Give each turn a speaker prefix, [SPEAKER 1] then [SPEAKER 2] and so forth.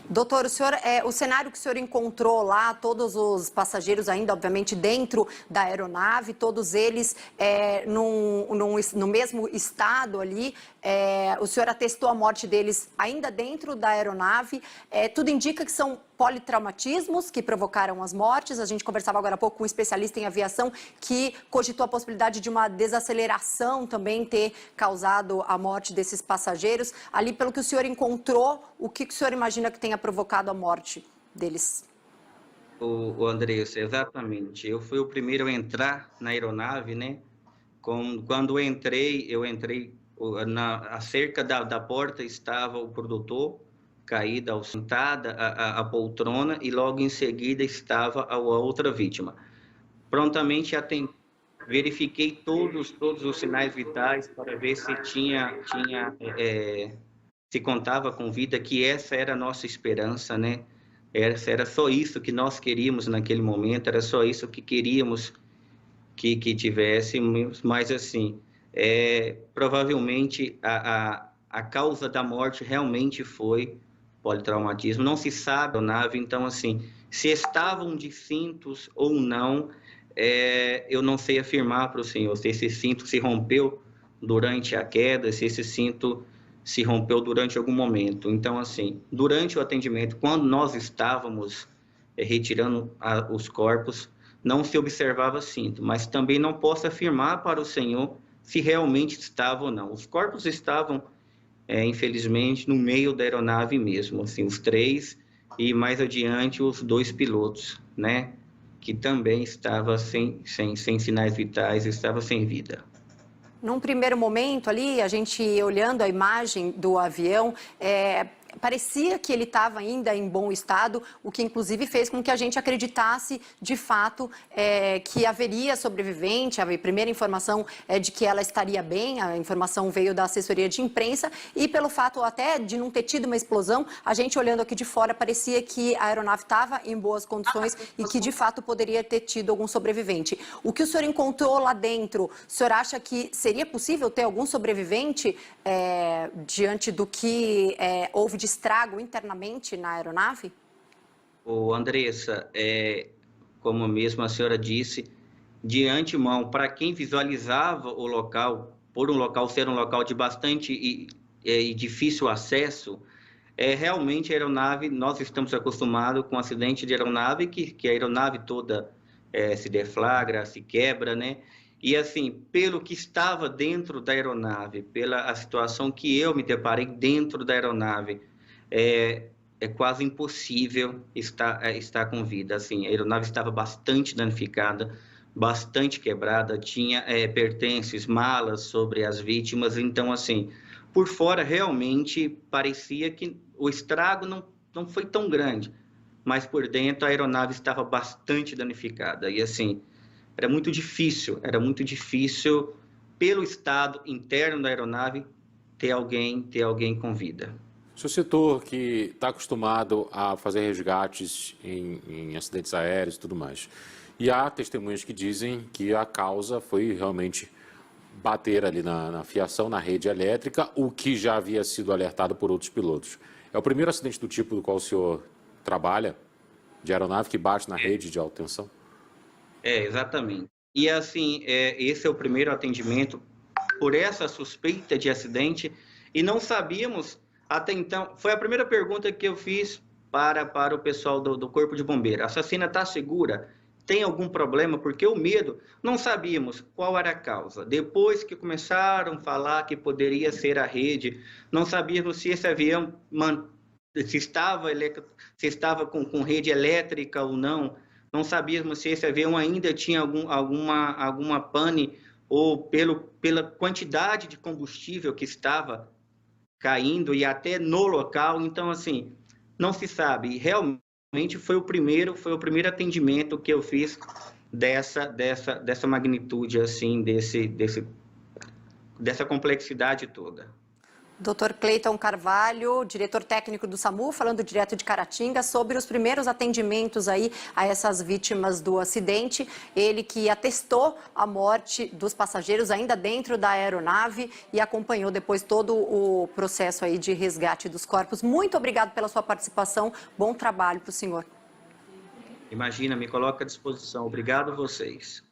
[SPEAKER 1] Doutor, o cenário que o senhor encontrou lá, todos os passageiros ainda, obviamente, dentro da aeronave, todos eles no mesmo estado ali, o senhor atestou a morte deles ainda dentro da aeronave, tudo indica que são politraumatismos que provocaram as mortes. A gente conversava agora há pouco com um especialista em aviação que cogitou a possibilidade de uma desaceleração também ter causado a morte desses passageiros. Ali, pelo que o senhor encontrou, o que o senhor imagina que tenha provocado a morte deles?
[SPEAKER 2] O Andressa, exatamente. Eu fui o primeiro a entrar na aeronave, né? Quando eu entrei acerca da porta estava o produtor, caída, sentada a poltrona, e logo em seguida estava a outra vítima. Prontamente verifiquei todos os sinais vitais para ver se se contava com vida, que essa era a nossa esperança, né? Era só isso que nós queríamos naquele momento, era só isso que queríamos que tivéssemos, mas assim, provavelmente a causa da morte realmente foi politraumatismo. Não se sabe a nave, então assim, se estavam de cintos ou não, eu não sei afirmar para o senhor se esse cinto se rompeu durante a queda, se esse cinto se rompeu durante algum momento. Então assim, durante o atendimento, quando nós estávamos retirando os corpos, não se observava cinto, mas também não posso afirmar para o senhor se realmente estava ou não. Os corpos estavam, infelizmente, no meio da aeronave mesmo, assim, os três, e mais adiante os dois pilotos, né, que também estava sem sinais vitais, estava sem vida.
[SPEAKER 1] Num primeiro momento ali, a gente olhando a imagem do avião, parecia que ele estava ainda em bom estado, o que inclusive fez com que a gente acreditasse de fato que haveria sobrevivente. A primeira informação é de que ela estaria bem, a informação veio da assessoria de imprensa, e pelo fato até de não ter tido uma explosão, a gente olhando aqui de fora parecia que a aeronave estava em boas condições e que de fato poderia ter tido algum sobrevivente. O que o senhor encontrou lá dentro, o senhor acha que seria possível ter algum sobrevivente diante do que houve de estrago internamente na aeronave?
[SPEAKER 2] Andressa, como mesmo a senhora disse, de antemão, para quem visualizava o local, por um local ser um local de bastante e difícil acesso, realmente a aeronave, nós estamos acostumados com acidente de aeronave, que a aeronave toda se deflagra, se quebra, né? E assim, pelo que estava dentro da aeronave, pela a situação que eu me deparei dentro da aeronave, é quase impossível estar com vida. Assim, a aeronave estava bastante danificada, bastante quebrada, tinha pertences, malas sobre as vítimas. Então, assim, por fora realmente parecia que o estrago não foi tão grande, mas por dentro a aeronave estava bastante danificada. E assim, era muito difícil pelo estado interno da aeronave ter alguém com vida.
[SPEAKER 3] O senhor citou que está acostumado a fazer resgates em acidentes aéreos e tudo mais. E há testemunhas que dizem que a causa foi realmente bater ali na fiação, na rede elétrica, o que já havia sido alertado por outros pilotos. É o primeiro acidente do tipo do qual o senhor trabalha, de aeronave que bate na rede de alta tensão?
[SPEAKER 2] Exatamente. E assim, esse é o primeiro atendimento por essa suspeita de acidente, e não sabíamos até então. Foi a primeira pergunta que eu fiz para o pessoal do Corpo de Bombeiro. A assassina está segura? Tem algum problema? Porque o medo, não sabíamos qual era a causa. Depois que começaram a falar que poderia ser a rede, não sabíamos se esse avião se estava com rede elétrica ou não. Não sabíamos se esse avião ainda tinha alguma pane, ou pela quantidade de combustível que estava caindo e até no local. Então, assim, não se sabe. Realmente foi o primeiro atendimento que eu fiz dessa magnitude, assim, dessa complexidade toda.
[SPEAKER 1] Dr. Cleiton Carvalho, diretor técnico do SAMU, falando direto de Caratinga sobre os primeiros atendimentos aí a essas vítimas do acidente. Ele que atestou a morte dos passageiros ainda dentro da aeronave e acompanhou depois todo o processo aí de resgate dos corpos. Muito obrigado pela sua participação. Bom trabalho para o senhor.
[SPEAKER 2] Imagina, me coloca à disposição. Obrigado a vocês.